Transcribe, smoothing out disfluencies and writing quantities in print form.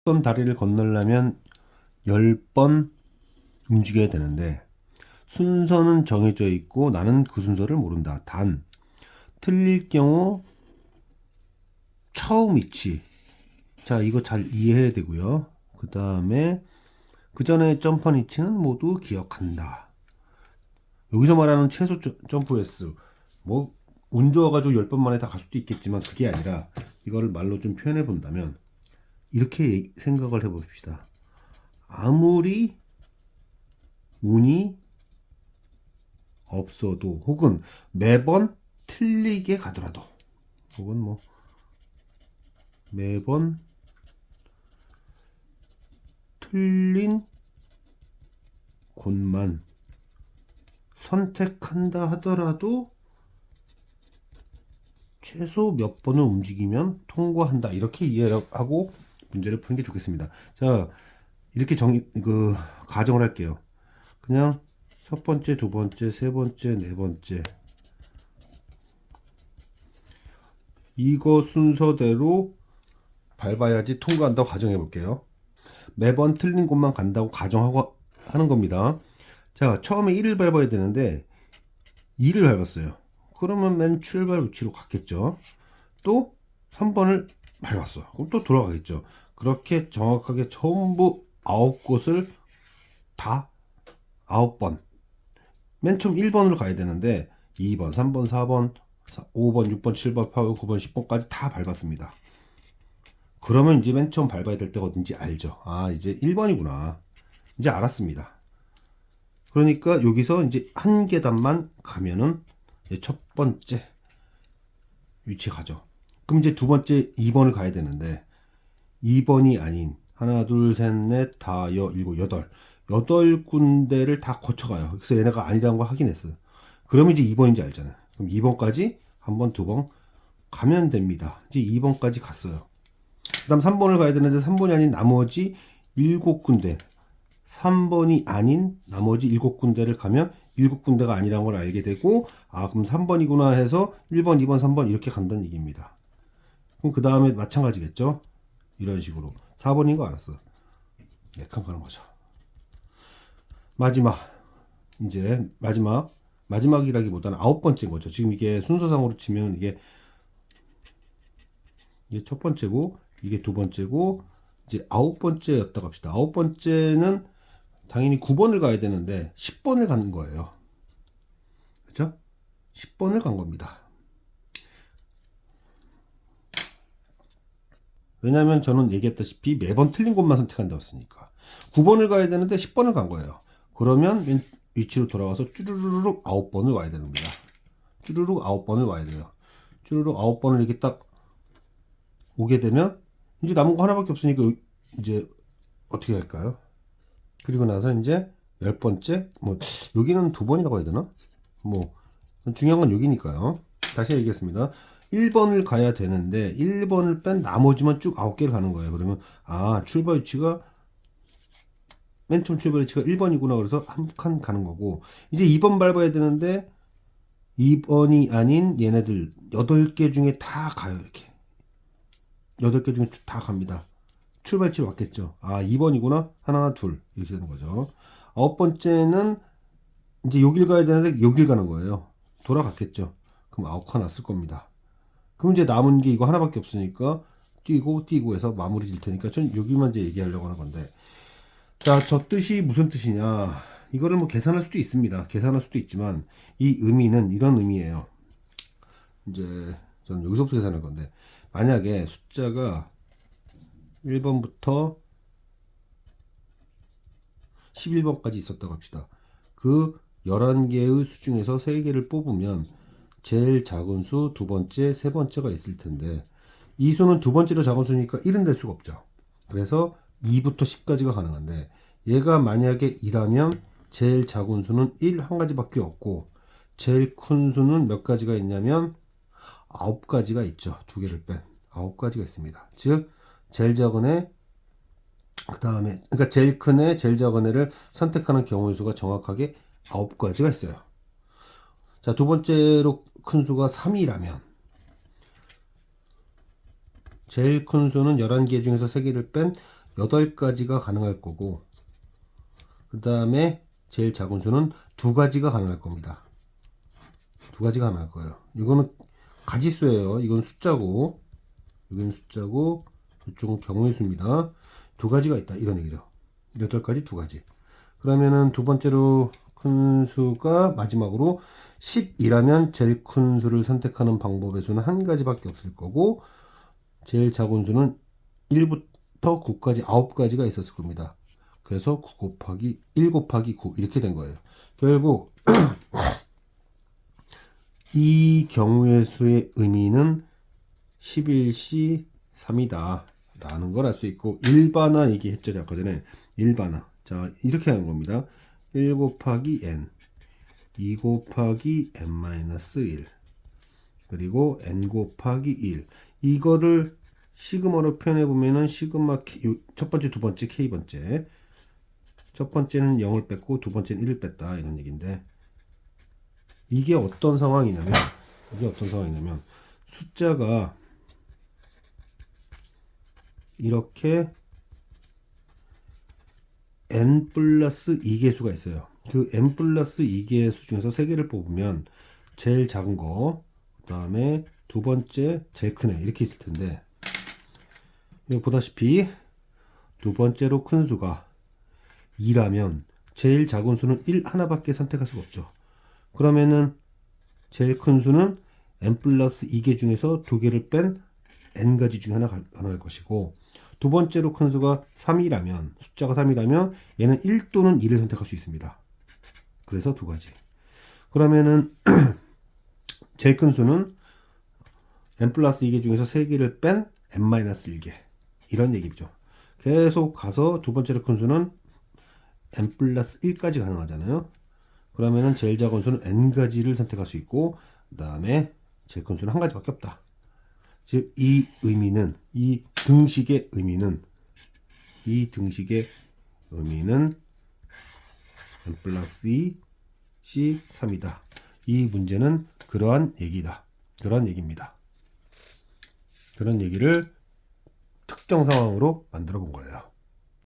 어떤 다리를 건너려면 10번 움직여야 되는데 순서는 정해져 있고 나는 그 순서를 모른다. 단 틀릴 경우 처음 위치. 자, 이거 잘 이해해야 되고요. 그 다음에 그 전에 점프한 위치는 모두 기억한다. 여기서 말하는 최소 점프 횟수. 뭐 운 좋아가지고 10번 만에 다 갈 수도 있겠지만 그게 아니라 이거를 말로 좀 표현해 본다면 이렇게 생각을 해봅시다. 아무리 운이 없어도 혹은 매번 틀리게 가더라도 혹은 뭐 매번 틀린 곳만 선택한다 하더라도 최소 몇 번을 움직이면 통과한다. 이렇게 이해하고 문제를 푸는 게 좋겠습니다. 자, 이렇게 가정을 할게요. 그냥 첫 번째, 두 번째, 세 번째, 네 번째 이거 순서대로 밟아야지 통과한다고 가정해 볼게요. 매번 틀린 곳만 간다고 가정하고 하는 겁니다. 자, 처음에 1을 밟아야 되는데 2를 밟았어요. 그러면 맨 출발 위치로 갔겠죠. 또 3번을 밟았어. 그럼 또 돌아가겠죠. 그렇게 정확하게 전부 9곳을 다 9번. 맨 처음 1번으로 가야 되는데 2번, 3번, 4번, 5번, 6번, 7번, 8번, 9번, 10번까지 다 밟았습니다. 그러면 이제 맨 처음 밟아야 될 때가 어딘지 알죠. 아, 이제 1번이구나. 이제 알았습니다. 그러니까 여기서 이제 한 계단만 가면은 첫 번째 위치 가죠. 그럼 이제 두 번째 2번을 가야 되는데 2번이 아닌 하나, 둘, 셋, 넷, 다, 일곱, 여덟 군데를 다 거쳐가요. 그래서 얘네가 아니라는 걸 확인했어요. 그러면 이제 2번인지 알잖아요. 그럼 2번까지 한 번, 두 번 가면 됩니다. 이제 2번까지 갔어요. 그 다음 3번을 가야 되는데 3번이 아닌 나머지 7군데 3번이 아닌 나머지 7군데를 가면 7군데가 아니라는 걸 알게 되고 아 그럼 3번이구나 해서 1번, 2번, 3번 이렇게 간다는 얘기입니다. 그럼 그 다음에 마찬가지겠죠. 이런 식으로 4번인 거 알았어. 네 칸 가는 거죠. 마지막 이제 마지막이라기보다는 9번째인 거죠. 지금 이게 순서상으로 치면 이게 첫 번째고 이게 두 번째고 이제 9번째였다고 합시다. 9번째는 당연히 9번을 가야 되는데 10번을 가는 거예요. 그렇죠? 10번을 간 겁니다. 왜냐하면 저는 얘기했다시피 매번 틀린 곳만 선택한다고 했으니까 9번을 가야 되는데 10번을 간 거예요. 그러면 위치로 돌아가서 쭈르르륵 9번을 와야 됩니다. 쭈르륵 9번을 와야 돼요. 쭈르륵 9번을 이렇게 딱 오게 되면 이제 남은 거 하나밖에 없으니까 이제 어떻게 할까요? 그리고 나서 이제 10번째 뭐 여기는 두 번이라고 해야 되나? 뭐 중요한 건 여기니까요. 다시 얘기했습니다. 1번을 가야 되는데 1번을 뺀 나머지만 쭉 9개를 가는 거예요. 그러면 아 출발 위치가 맨 처음 출발 위치가 1번이구나 그래서 한 칸 가는 거고 이제 2번 밟아야 되는데 2번이 아닌 얘네들 8개 중에 다 가요. 이렇게 8개 중에 다 갑니다. 출발지로 왔겠죠. 아 2번이구나 하나 둘 이렇게 되는 거죠. 9번째는 이제 여길 가야 되는데 여길 가는 거예요. 돌아갔겠죠. 그럼 9칸 왔을 겁니다. 그럼 이제 남은 게 이거 하나밖에 없으니까 뛰고 해서 마무리 질 테니까 전 여기만 이제 얘기하려고 하는 건데 자, 저 뜻이 무슨 뜻이냐 이거를 뭐 계산할 수도 있습니다. 계산할 수도 있지만 이 의미는 이런 의미예요. 이제 저는 여기서부터 계산할 건데 만약에 숫자가 1번부터 11번까지 있었다고 합시다. 그 11개의 수 중에서 3개를 뽑으면 제일 작은 수, 두 번째, 세 번째가 있을 텐데 이 수는 두 번째로 작은 수니까 1은 될 수가 없죠. 그래서 2부터 10까지가 가능한데 얘가 만약에 2라면 제일 작은 수는 1 한 가지밖에 없고 제일 큰 수는 몇 가지가 있냐면 9가지가 있죠. 두 개를 뺀 9가지가 있습니다. 즉 제일 작은 애 그 다음에 그러니까 제일 큰 애, 제일 작은 애를 선택하는 경우의 수가 정확하게 9가지가 있어요. 자, 두 번째로 큰 수가 3이라면 제일 큰 수는 11개 중에서 3개를 뺀 8가지가 가능할 거고, 그 다음에 제일 작은 수는 2가지가 가능할 겁니다. 2가지가 가능할 거예요. 이거는 가지수예요. 이건 숫자고, 이건 숫자고, 이쪽은 경우의 수입니다. 2가지가 있다. 이런 얘기죠. 8가지 2가지. 그러면은 두 번째로 큰 수가 마지막으로 10이라면 제일 큰 수를 선택하는 방법의 수는 한 가지밖에 없을 거고, 제일 작은 수는 1부터 9까지 9가지가 있었을 겁니다. 그래서 9 곱하기 1 곱하기 9 이렇게 된 거예요. 결국 이 경우의 수의 의미는 11시 3이다 라는 걸 알 수 있고, 일반화 얘기했죠. 아까 전에 일반화. 자, 이렇게 하는 겁니다. 1 곱하기 n, 2 곱하기 n-1, 그리고 n 곱하기 1. 이거를 시그마로 표현해 보면은 시그마 K, 첫 번째, 두 번째, k 번째. 첫 번째는 0을 뺐고 두 번째는 1을 뺐다 이런 얘기인데, 이게 어떤 상황이냐면 숫자가 이렇게 n 플러스 2개수가 있어요. 그 n 플러스 2개수 중에서 3개를 뽑으면 제일 작은 거, 그 다음에 두 번째 제일 큰 애 이렇게 있을 텐데, 여기 보다시피 두 번째로 큰 수가 2라면 제일 작은 수는 1 하나밖에 선택할 수가 없죠. 그러면은 제일 큰 수는 n 플러스 2개 중에서 2개를 뺀 n가지 중에 하나 가능할 것이고, 두 번째로 큰 수가 3이라면, 숫자가 3이라면 얘는 1 또는 2를 선택할 수 있습니다. 그래서 2가지. 그러면은 제일 큰 수는 n 플러스 2개 중에서 3개를 뺀 n-1개 이런 얘기죠. 계속 가서 두 번째로 큰 수는 n 플러스 1까지 가능하잖아요. 그러면은 제일 작은 수는 n가지를 선택할 수 있고, 그 다음에 제일 큰 수는 한 가지밖에 없다. 즉, 이 의미는, 이 등식의 의미는 n 플러스 2 c 3이다. 이 문제는 그러한 얘기다. 그러한 얘기입니다. 그런 얘기를 특정 상황으로 만들어 본 거예요.